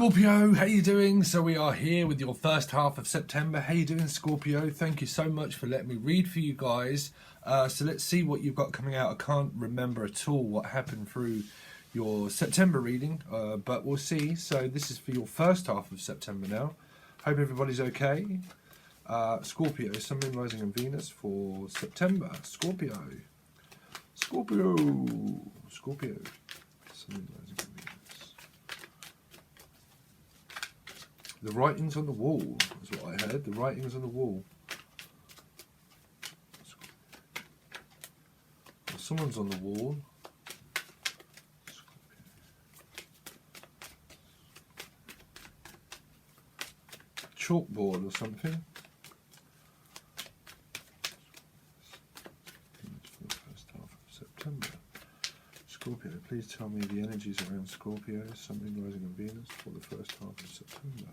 Scorpio, how you doing? So we are here with your first half of September. How you doing, Scorpio? Thank you so much for letting me read for you guys. So let's see what you've got coming out. I can't remember at all what happened through your September reading, but we'll see. So this is for your first half of September now. Hope everybody's okay. Scorpio, Sun, Moon, Rising and Venus for September. Scorpio. Scorpio. Scorpio. Sun, Moon, Rising and Venus. The writings on the wall is what I heard. The writings on the wall. Well, someone's on the wall. Chalkboard or something. For the first half of September. Scorpio, please tell me the energies around Scorpio, Sun, Moon, Rising and Venus for the first half of September.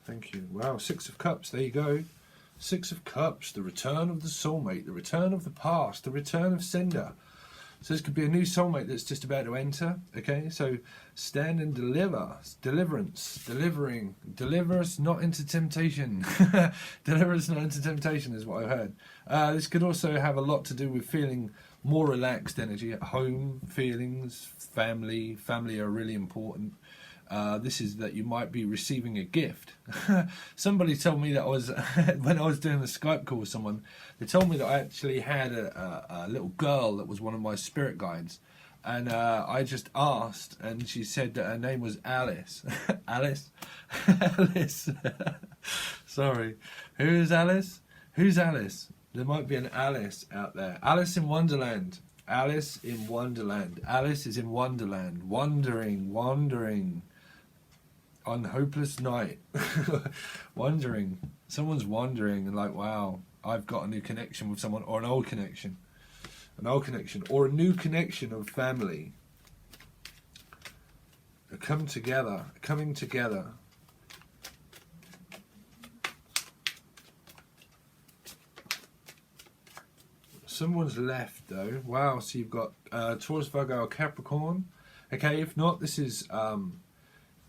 Thank you. Wow, Six of Cups, there you go. Six of Cups, the return of the soulmate, the return of the past, the return of sender. So this could be a new soulmate that's just about to enter, okay? So stand and deliver, deliverance, delivering, deliver us not into temptation. Deliver us not into temptation is what I heard. This could also have a lot to do with feeling more relaxed energy at home, feelings, family are really important. This is that you might be receiving a gift. Somebody told me that I was, when I was doing the Skype call with someone, they told me that I actually had a little girl that was one of my spirit guides. And I just asked, and she said that her name was Alice. Alice? Alice. Sorry. Who is Alice? Who's Alice? There might be an Alice out there. Alice in Wonderland. Alice in Wonderland. Alice is in Wonderland. Wandering. On hopeless night. Wondering. Someone's wondering and like, wow, I've got a new connection with someone, or an old connection. An old connection. Or a new connection of family. Coming together. Someone's left though. Wow, so you've got Taurus, Virgo, or Capricorn. Okay, if not, this is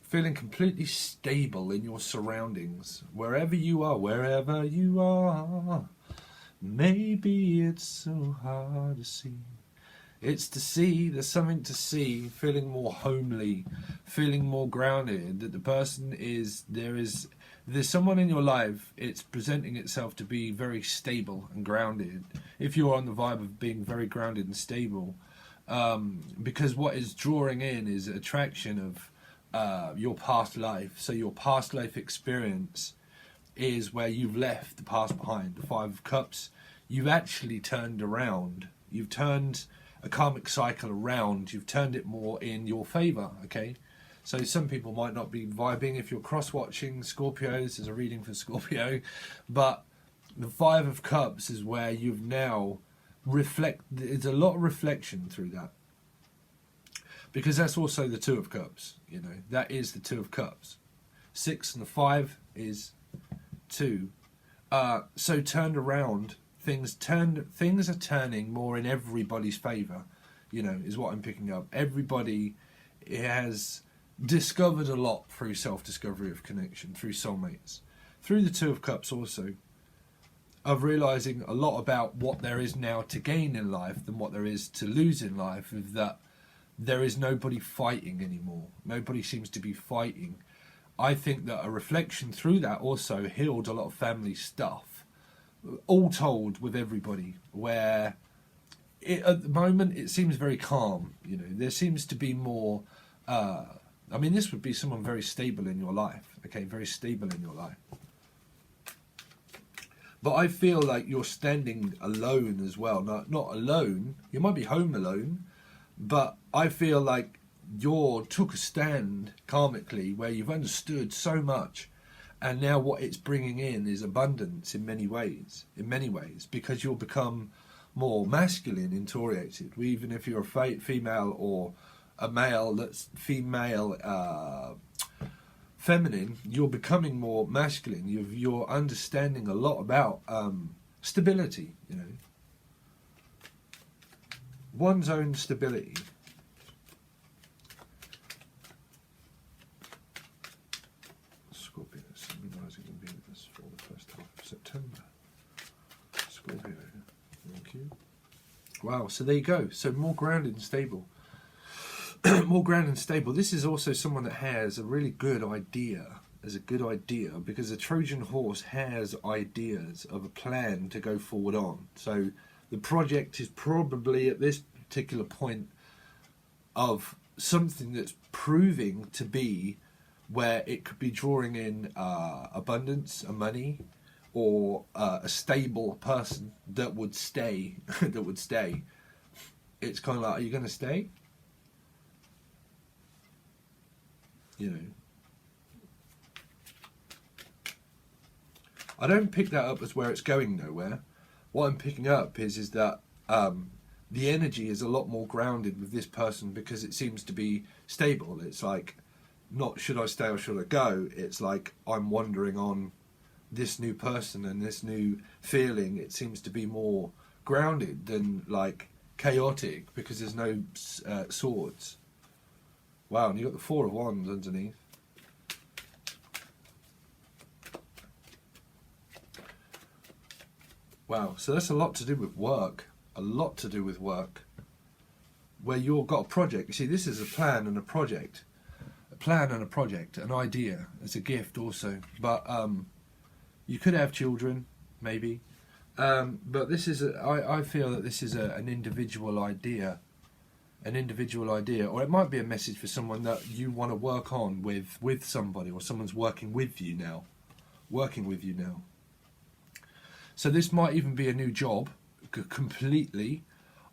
feeling completely stable in your surroundings. Wherever you are. Maybe it's so hard to see. It's to see, there's something to see, feeling more homely, feeling more grounded, that the person is, there's someone in your life, it's presenting itself to be very stable and grounded. If you're on the vibe of being very grounded and stable, because what is drawing in is attraction of your past life. So your past life experience is where you've left the past behind. The Five of Cups, you've actually turned around. You've turned a karmic cycle around. You've turned it more in your favor, okay? So some people might not be vibing if you're cross-watching Scorpio. This is a reading for Scorpio. But the Five of Cups is where you've now there's a lot of reflection through that. Because that's also the Two of Cups, you know. That is the Two of Cups. 6 and the 5 is 2. So turned around, things are turning more in everybody's favour, you know, is what I'm picking up. Everybody has discovered a lot through self-discovery of connection, through soulmates. Through the Two of Cups also, of realising a lot about what there is now to gain in life than what there is to lose in life, of that there is nobody fighting anymore. Nobody seems to be fighting. I think that a reflection through that also healed a lot of family stuff. All told with everybody, where at the moment it seems very calm. You know, there seems to be more... I mean, this would be someone very stable in your life. Okay, very stable in your life. But I feel like you're standing alone as well. Not alone. You might be home alone. But I feel like you took a stand karmically where you've understood so much, and now what it's bringing in is abundance in many ways, because you'll become more masculine oriented. Even if you're a female or a male that's female feminine, you're becoming more masculine. You're understanding a lot about stability, you know. One's own stability. Wow, so there you go. So more grounded and stable. More grounded and stable. This is also someone that has a really good idea. As a good idea, because a Trojan horse has ideas of a plan to go forward on. So the project is probably at this particular point of something that's proving to be where it could be drawing in abundance of money, or a stable person that would stay. That would stay. It's kind of like, are you going to stay? You know. I don't pick that up as where it's going nowhere. What I'm picking up is that the energy is a lot more grounded with this person, because it seems to be stable. It's like, not should I stay or should I go? It's like, I'm wandering on this new person and this new feeling. It seems to be more grounded than like chaotic, because there's no swords. Wow, and you've got the Four of Wands underneath. Wow, so that's a lot to do with work. A lot to do with work. Where you've got a project. You see, this is a plan and a project. A plan and a project. An idea. It's a gift also. But you could have children, maybe. But this is, I feel that this is an individual idea. An individual idea. Or it might be a message for someone that you want to work on with somebody. Or someone's working with you now. Working with you now. So this might even be a new job, completely,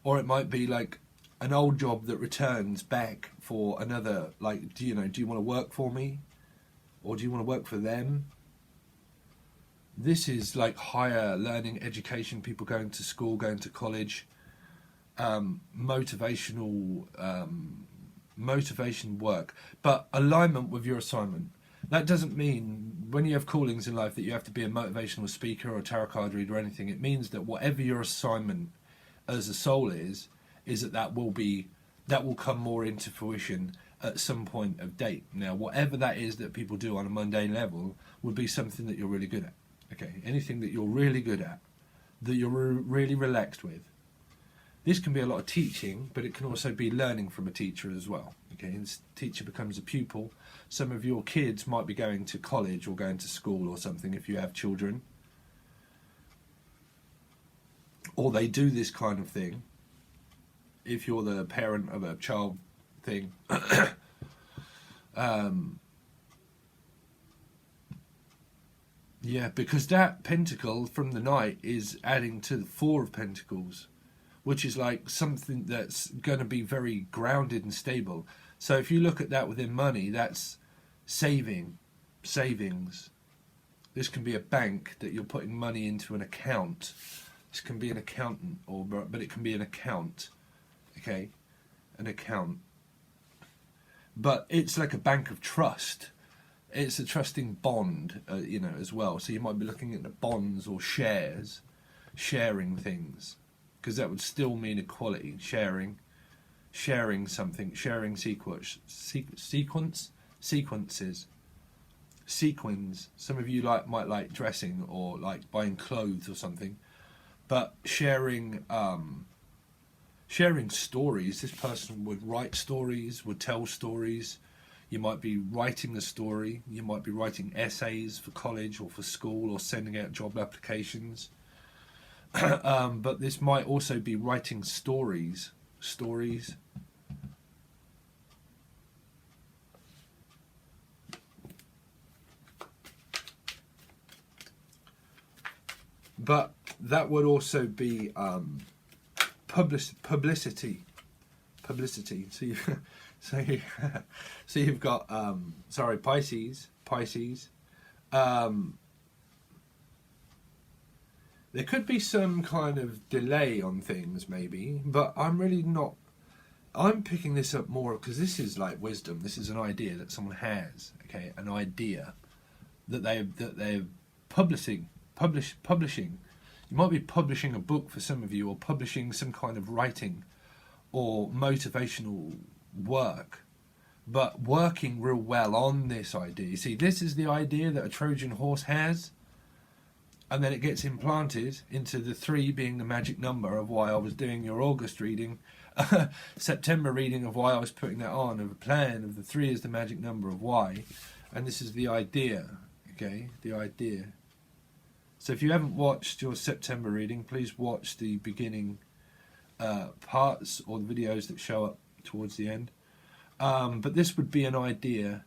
or it might be like an old job that returns back for another, like, do you want to work for me? Or do you want to work for them? This is like higher learning, education, people going to school, going to college, motivation work, but alignment with your assignment. That doesn't mean when you have callings in life that you have to be a motivational speaker or a tarot card reader or anything. It means that whatever your assignment as a soul is that will come more into fruition at some point of date. Now, whatever that is that people do on a mundane level would be something that you're really good at. Okay, anything that you're really good at, that you're really relaxed with. This can be a lot of teaching, but it can also be learning from a teacher as well. Okay, and the teacher becomes a pupil. Some of your kids might be going to college or going to school or something if you have children. Or they do this kind of thing. If you're the parent of a child thing. Yeah, because that pentacle from the Knight is adding to the Four of Pentacles, which is like something that's going to be very grounded and stable. So if you look at that within money, that's savings. This can be a bank that you're putting money into an account. This can be an accountant, but it can be an account. Okay, an account. But it's like a bank of trust. It's a trusting bond, as well. So you might be looking at the bonds or shares, sharing things, because that would still mean equality, sharing something, sharing sequences, sequins. Some of you might like dressing or like buying clothes or something, but sharing stories. This person would write stories, would tell stories. You might be writing a story. You might be writing essays for college or for school or sending out job applications. But this might also be writing stories. But that would also be publicity. So you've got Pisces. There could be some kind of delay on things, maybe, but I'm really not. I'm picking this up more because this is like wisdom. This is an idea that someone has. Okay, an idea that they're publishing. You might be publishing a book for some of you, or publishing some kind of writing or motivational work, but working real well on this idea. You see, this is the idea that a Trojan horse has. and then it gets implanted into the 3 being the magic number of why I was doing your August reading, September reading of why I was putting that on, of a plan of the 3 is the magic number of why, and this is the idea, okay, the idea. So if you haven't watched your September reading, please watch the beginning parts or the videos that show up towards the end. But this would be an idea.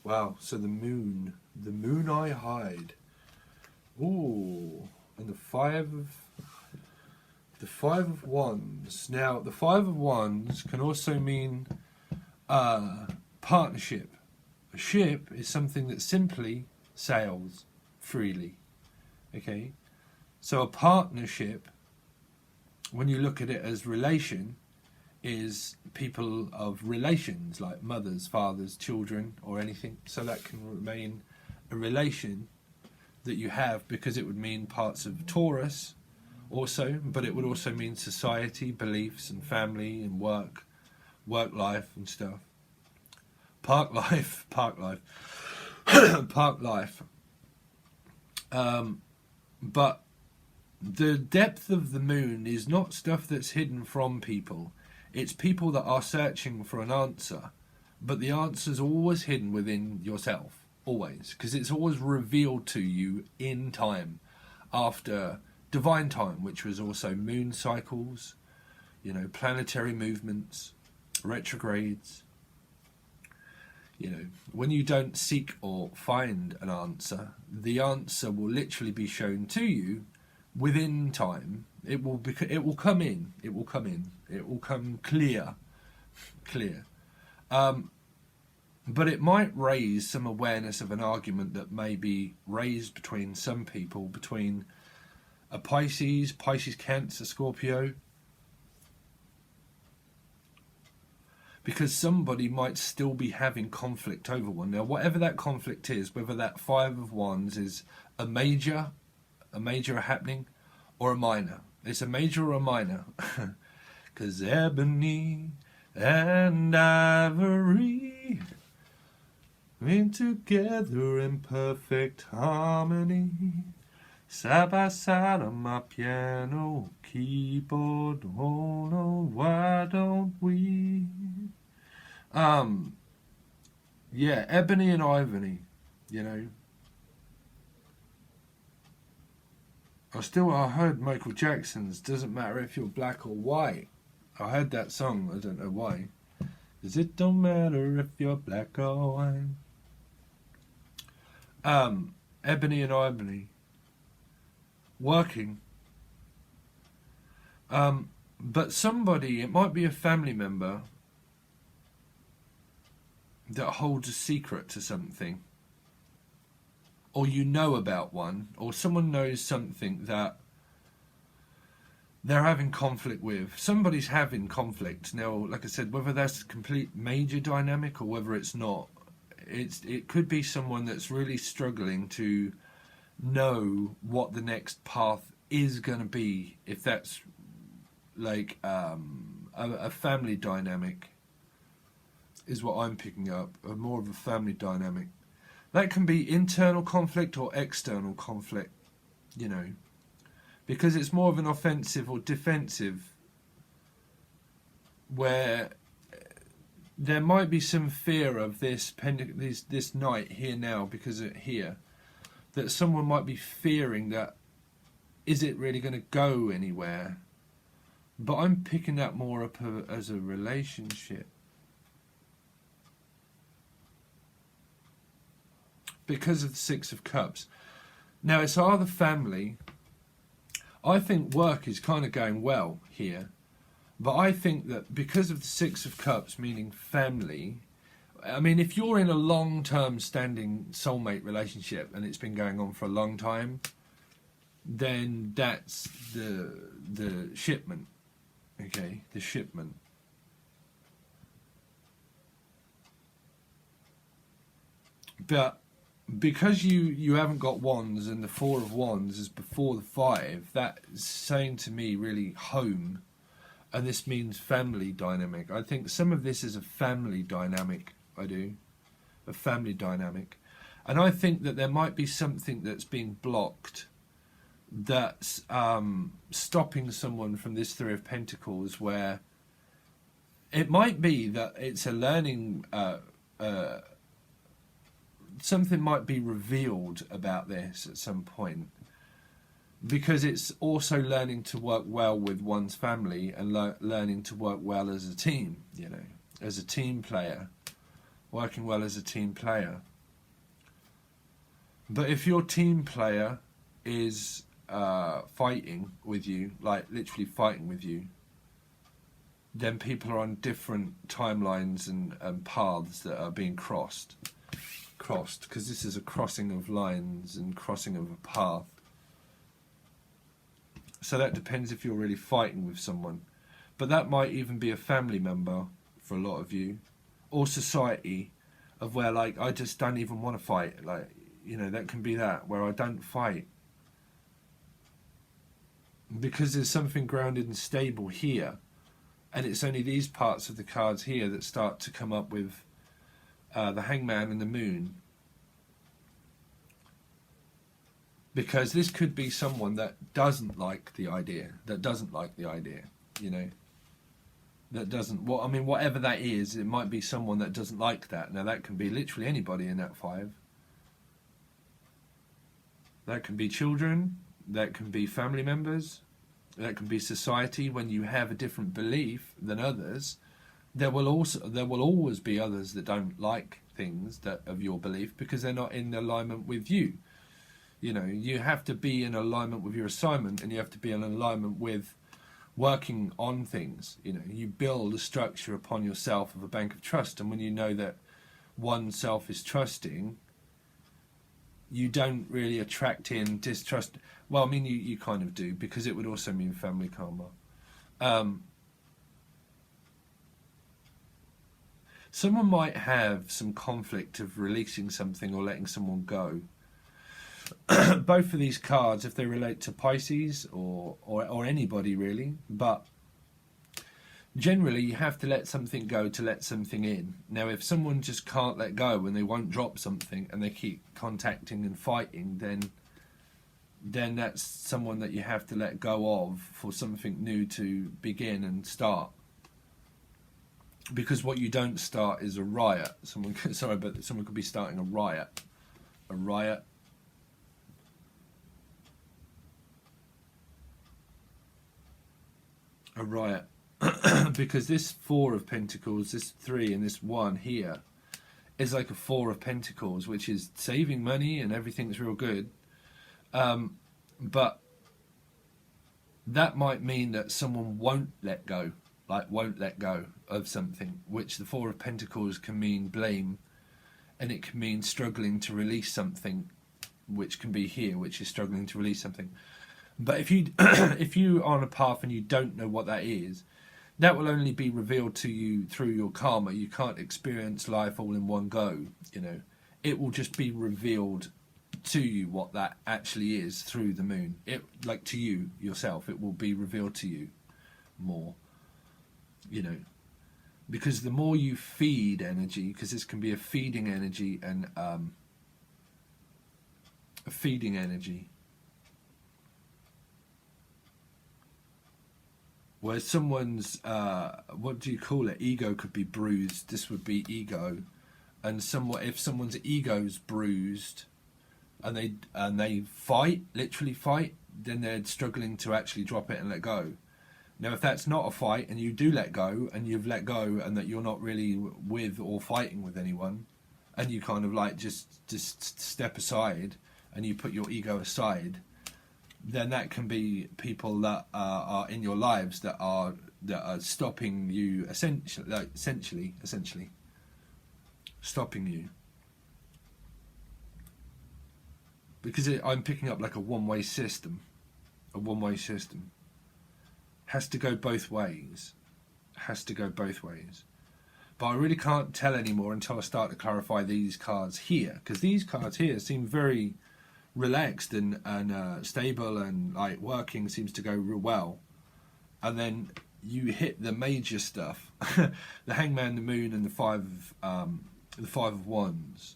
Wow, so the moon I hide. Ooh, and the five of wands. Now, the 5 of wands can also mean partnership. A ship is something that simply sails freely. Okay, so a partnership, when you look at it as relation, is people of relations, like mothers, fathers, children, or anything. So that can remain a relation that you have, because it would mean parts of Taurus also, but it would also mean society, beliefs, and family, and work life and stuff. Park life. Park life. But the depth of the moon is not stuff that's hidden from people. It's people that are searching for an answer, but the answer's always hidden within yourself, always, because it's always revealed to you in time, after divine time, which was also moon cycles, you know, planetary movements, retrogrades. You know, when you don't seek or find an answer, the answer will literally be shown to you within time. It will come in. It will come clear. But it might raise some awareness of an argument that may be raised between some people, between a Pisces, Cancer, Scorpio, because somebody might still be having conflict over one. Now, whatever that conflict is, whether that 5 of wands is a major happening, or a minor. It's a major or a minor. Because ebony and ivory been together in perfect harmony, side by side on my piano keyboard. Oh no, why don't we? Yeah, ebony and ivory, you know. I heard Michael Jackson's Doesn't Matter If You're Black or White. I heard that song, I don't know why. 'Cause it don't matter if you're black or white. Ebony and ivory. Working. But somebody, it might be a family member, that holds a secret to something, or you know about one, or someone knows something that they're having conflict with. Somebody's having conflict. Now, like I said, whether that's a complete major dynamic or whether it's not, it could be someone that's really struggling to know what the next path is going to be, if that's like a family dynamic is what I'm picking up, more of a family dynamic. That can be internal conflict or external conflict, you know, because it's more of an offensive or defensive, where there might be some fear of this night here now, because of here, that someone might be fearing that, is it really going to go anywhere? But I'm picking that more up as a relationship. Because of the 6 of Cups. Now, it's either family. I think work is kind of going well here. But I think that because of the 6 of Cups, meaning family, I mean, if you're in a long-term standing soulmate relationship and it's been going on for a long time, then that's the shipment. Okay, the shipment. But because you haven't got wands and the 4 of wands is before the 5, that's saying to me really home, and this means family dynamic. I think some of this is a family dynamic. I do, a family dynamic, and I think that there might be something that's being blocked, that's stopping someone from this 3 of Pentacles, where it might be that it's a learning. Something might be revealed about this at some point, because it's also learning to work well with one's family and learning to work well as a team, you know, as a team player, working well as a team player. But if your team player is fighting with you, like literally fighting with you, then people are on different timelines and paths that are being crossed, because this is a crossing of lines and crossing of a path. So that depends if you're really fighting with someone, but that might even be a family member for a lot of you, or society, of where like I just don't even want to fight, like, you know, that can be that, where I don't fight because there's something grounded and stable here, and it's only these parts of the cards here that start to come up with the Hangman and the Moon, because this could be someone that doesn't like the idea, you know, that doesn't, well, I mean, whatever that is, it might be someone that doesn't like that. Now that can be literally anybody in that 5. That can be children, that can be family members, that can be society. When you have a different belief than others, there will always be others that don't like things that of your belief, because they're not in alignment with you. You know, you have to be in alignment with your assignment, and you have to be in alignment with working on things. You know, you build a structure upon yourself of a bank of trust, and when you know that oneself is trusting, you don't really attract in distrust. Well, I mean, you kind of do, because it would also mean family karma. Someone might have some conflict of releasing something or letting someone go. Both of these cards, if they relate to Pisces or anybody really, but generally you have to let something go to let something in. Now, if someone just can't let go and they won't drop something and they keep contacting and fighting, then that's someone that you have to let go of for something new to begin and start. Because what you don't start is a riot. Someone could be starting a riot. A riot. A riot. Because this 4 of Pentacles, this 3 and this 1 here, is like a 4 of Pentacles, which is saving money and everything's real good. But that might mean that someone won't let go. Like, won't let go of something, which the 4 of Pentacles can mean blame, and it can mean struggling to release something, which can be here, which is struggling to release something. But if you if you are on a path and you don't know what that is, that will only be revealed to you through your karma. You can't experience life all in one go, you know. It will just be revealed to you what that actually is through the moon. It, like, to you yourself, it will be revealed to you more. You know, because the more you feed energy, because this can be a feeding energy and a feeding energy, where someone's what do you call it? Ego could be bruised. This would be ego, and if someone's ego's bruised, and they fight, literally fight, then they're struggling to actually drop it and let go. Now, if that's not a fight and you do let go, and you've let go, and that you're not really with or fighting with anyone, and you kind of like just step aside and you put your ego aside, then that can be people that are in your lives that are stopping you, essentially stopping you. Because I'm picking up like a one-way system. A one-way system. Has to go both ways. Has to go both ways. But I really can't tell anymore until I start to clarify these cards here, because these cards here seem very relaxed and stable, and like working seems to go real well. And then you hit the major stuff, the Hangman, the Moon, and the Five of Wands.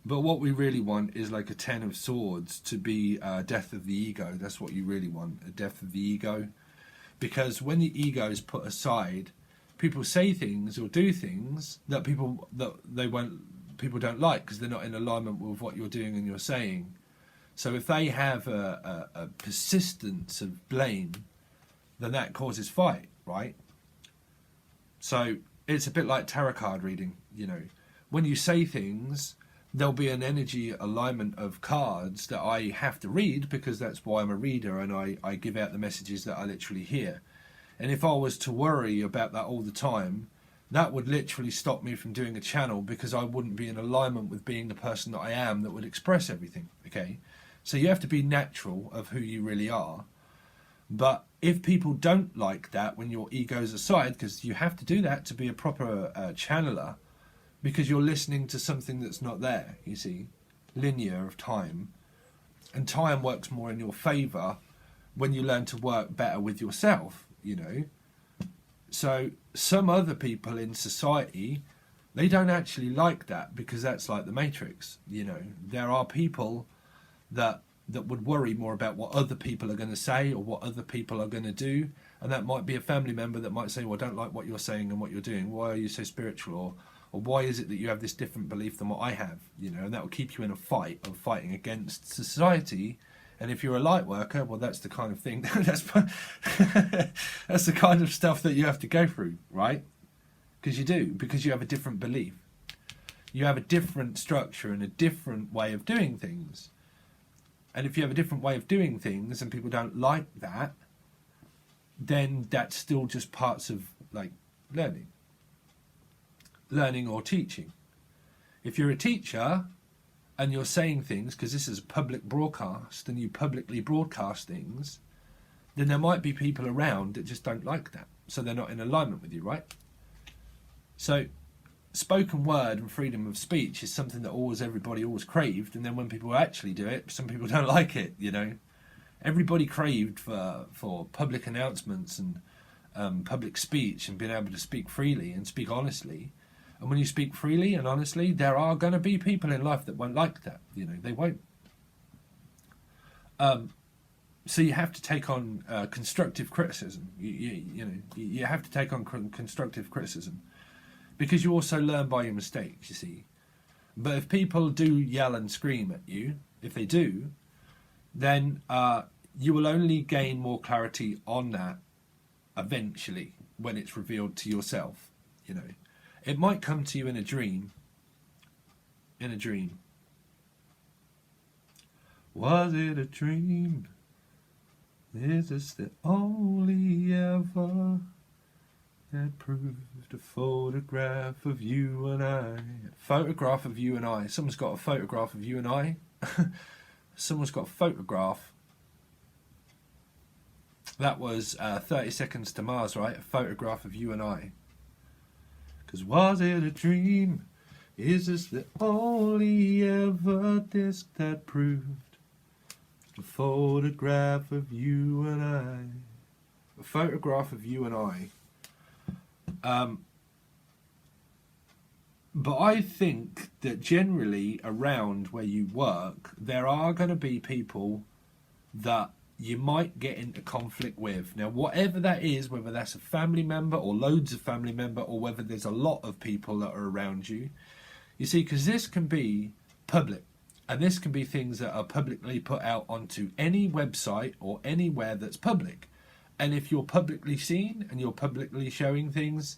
But what we really want is like a Ten of Swords to be death of the ego. That's what you really want, a death of the ego. Because when the ego is put aside, people say things or do things that people don't like because they're not in alignment with what you're doing and you're saying. So if they have a persistence of blame, then that causes fight, right? So it's a bit like tarot card reading, you know. When you say things, there'll be an energy alignment of cards that I have to read because that's why I'm a reader, and I give out the messages that I literally hear. And if I was to worry about that all the time, that would literally stop me from doing a channel, because I wouldn't be in alignment with being the person that I am that would express everything, okay? So you have to be natural of who you really are. But if people don't like that when your ego's aside, because you have to do that to be a proper channeler, because you're listening to something that's not there, you see, linear of time. And time works more in your favour when you learn to work better with yourself, you know. So some other people in society, they don't actually like that, because that's like the Matrix, you know. There are people that would worry more about what other people are going to say or what other people are going to do. And that might be a family member that might say, well, I don't like what you're saying and what you're doing. Why are you so spiritual? Or why is it that you have this different belief than what I have? You know, and that will keep you in a fight of fighting against society. And if you're a light worker, well, that's the kind of thing, that's the kind of stuff that you have to go through, right? Because you do, because you have a different belief. You have a different structure and a different way of doing things. And if you have a different way of doing things and people don't like that, then that's still just parts of like learning or teaching. If you're a teacher and you're saying things, because this is a public broadcast and you publicly broadcast things, then there might be people around that just don't like that. So they're not in alignment with you, right? So spoken word and freedom of speech is something that everybody always craved, and then when people actually do it, some people don't like it, you know. Everybody craved for public announcements and public speech and being able to speak freely and speak honestly. And when you speak freely and honestly, there are going to be people in life that won't like that, you know, they won't. So you have to take on constructive criticism. You have to take on constructive criticism, because you also learn by your mistakes, you see. But if people do yell and scream at you, if they do, then you will only gain more clarity on that eventually when it's revealed to yourself, you know. It might come to you in a dream. In a dream. Was it a dream? Is this the only ever that proved a photograph of you and I? Photograph of you and I. Someone's got a photograph of you and I. Someone's got a photograph. That was 30 Seconds to Mars, right? A photograph of you and I. Because was it a dream? Is this the only ever disc that proved a photograph of you and I? A photograph of you and I. But I think that generally around where you work, there are going to be people that you might get into conflict with. Now, whatever that is, whether that's a family member or loads of family member, or whether there's a lot of people that are around you, you see, because this can be public, and this can be things that are publicly put out onto any website or anywhere that's public. And if you're publicly seen and you're publicly showing things,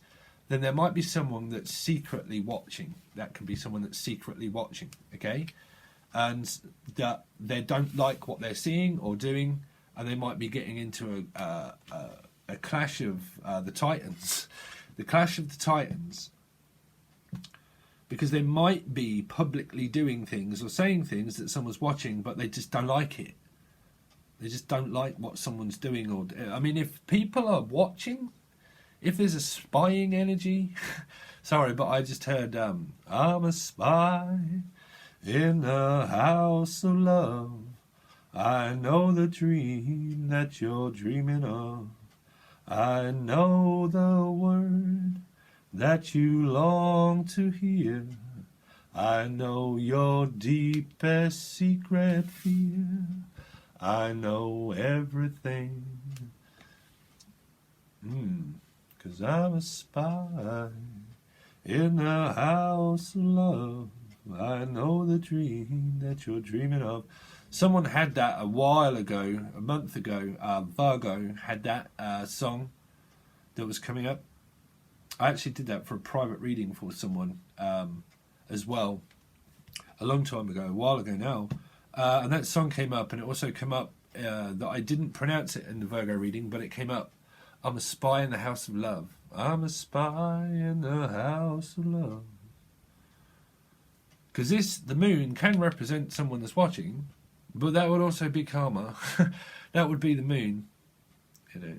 then there might be someone that's secretly watching. That can be someone that's secretly watching, okay? And that they don't like what they're seeing or doing, and they might be getting into a clash of the titans. The clash of the titans. Because they might be publicly doing things or saying things that someone's watching, but they just don't like it. They just don't like what someone's doing. I mean, if people are watching, if there's a spying energy, sorry, but I just heard, I'm a spy in the house of love. I know the dream that you're dreaming of. I know the word that you long to hear. I know your deepest secret fear. I know everything. 'Cause I'm a spy in the house of love. I know the dream that you're dreaming of. Someone had that a while ago, a month ago. Virgo had that song that was coming up. I actually did that for a private reading for someone as well, a long time ago, a while ago now. And that song came up, and it also came up that I didn't pronounce it in the Virgo reading, but it came up. I'm a spy in the house of love. I'm a spy in the house of love. Because the moon can represent someone that's watching, but that would also be karma. That would be the moon. You know,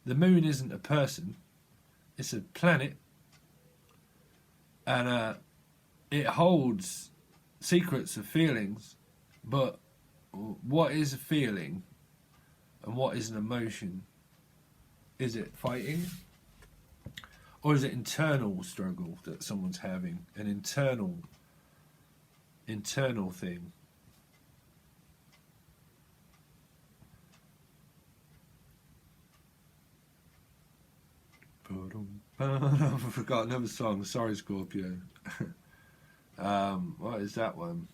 the moon isn't a person; it's a planet, and it holds secrets of feelings. But what is a feeling, and what is an emotion? Is it fighting, or is it internal struggle that someone's having? An internal thing. I forgot another song. Sorry, Scorpio. What is that one?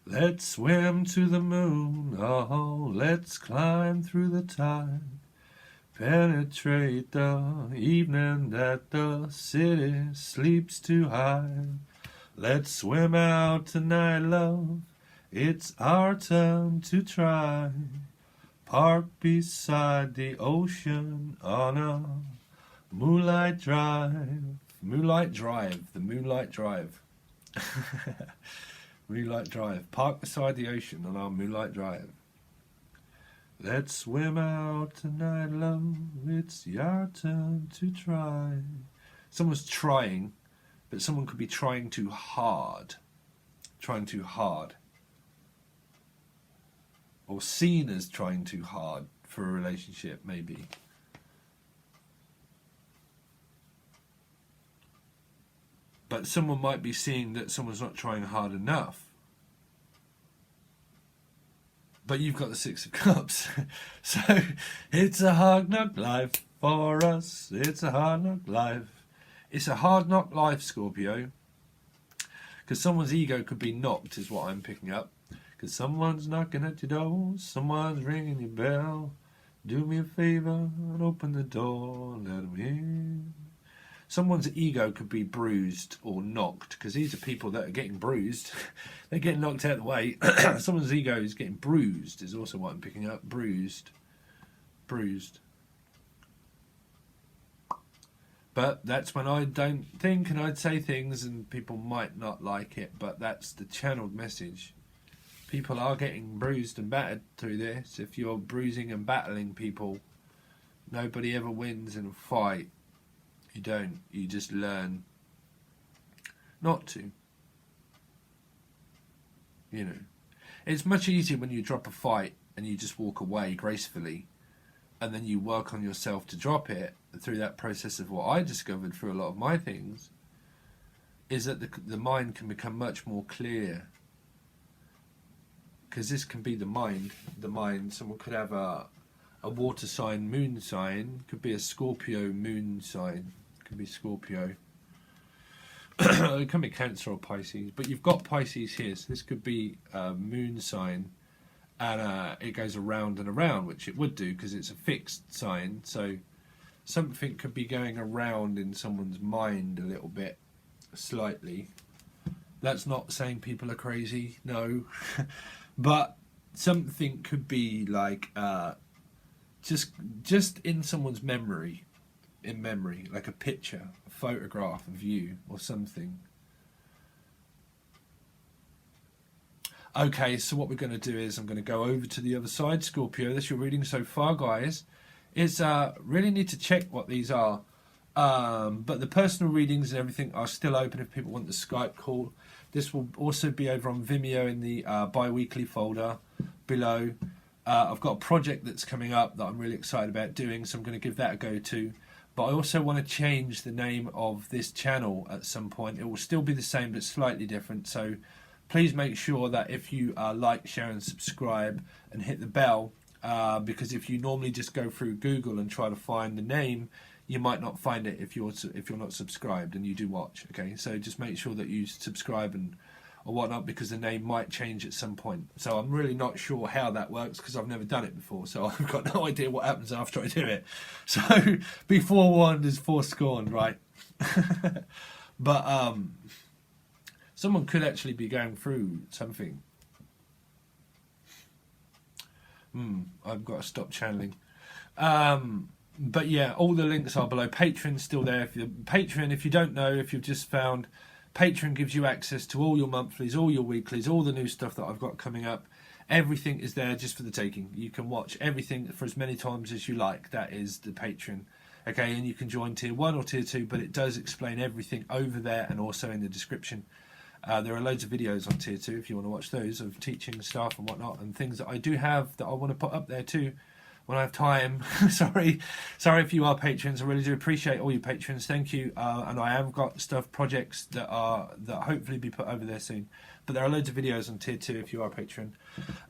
Let's swim to the moon. Oh, let's climb through the tide. Penetrate the evening that the city sleeps too high. Let's swim out tonight, love. It's our turn to try. Park beside the ocean on a moonlight drive. Moonlight Drive. The Moonlight Drive. Moonlight Drive. Park beside the ocean on our Moonlight Drive. Let's swim out tonight, love. It's your turn to try. Someone's trying, but someone could be trying too hard. Trying too hard. Or seen as trying too hard for a relationship, maybe. But someone might be seeing that someone's not trying hard enough. But you've got the Six of Cups. So it's a hard knock life for us. It's a hard knock life. It's a hard knock life, Scorpio. Because someone's ego could be knocked, is what I'm picking up. Because someone's knocking at your door. Someone's ringing your bell. Do me a favor and open the door. Let them in. Someone's ego could be bruised or knocked, because these are people that are getting bruised. They're getting knocked out of the way. Someone's ego is getting bruised, is also what I'm picking up. Bruised. Bruised. But that's when I don't think, and I'd say things and people might not like it, but that's the channeled message. People are getting bruised and battered through this. If you're bruising and battling people, nobody ever wins in a fight. You don't. You just learn not to. You know. It's much easier when you drop a fight and you just walk away gracefully, and then you work on yourself to drop it. Through that process of what I discovered through a lot of my things, is that the mind can become much more clear. Because this can be the mind. The mind. Someone could have a water sign, moon sign. Could be a Scorpio moon sign. Could be Scorpio. It can be Cancer or Pisces, but you've got Pisces here, so this could be a moon sign, and it goes around and around, which it would do because it's a fixed sign. So something could be going around in someone's mind a little bit, slightly. That's not saying people are crazy, no, but something could be like just in someone's memory. In memory, like a picture, a photograph of you or something. Okay, so what we're going to do is I'm going to go over to the other side, Scorpio. That's your reading so far, guys. is really need to check what these are. But the personal readings and everything are still open if people want the Skype call. This will also be over on Vimeo in the bi-weekly folder below. I've got a project that's coming up that I'm really excited about doing, so I'm going to give that a go too. But I also want to change the name of this channel at some point. It will still be the same but slightly different, so please make sure that if you like, share and subscribe and hit the bell, because if you normally just go through Google and try to find the name, you might not find it if you're not subscribed and you do watch. Okay, so just make sure that you subscribe and or whatnot, because the name might change at some point. So I'm really not sure how that works because I've never done it before, so I've got no idea what happens after I do it. So be forewarned is forescorned, right? But someone could actually be going through something. I've got to stop channeling. But yeah, all the links are below. Patreon's still there. If you don't know, if you've just found, Patreon gives you access to all your monthlies, all your weeklies, all the new stuff that I've got coming up. Everything is there just for the taking. You can watch everything for as many times as you like. That is the Patreon. Okay, and you can join Tier 1 or Tier 2, but it does explain everything over there and also in the description. There are loads of videos on Tier 2 if you want to watch those, of teaching stuff and whatnot, and things that I do have that I want to put up there too when I have time. sorry if you are patrons. I really do appreciate all you patrons. Thank you. And I have got projects that hopefully be put over there soon. But there are loads of videos on Tier 2 if you are a patron.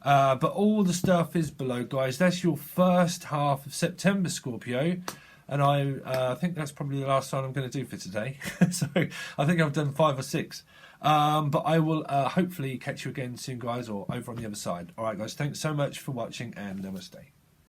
But all the stuff is below, guys. That's your first half of September, Scorpio. And I think that's probably the last one I'm going to do for today. So I think I've done 5 or 6. But I will hopefully catch you again soon, guys, or over on the other side. All right, guys. Thanks so much for watching, and namaste.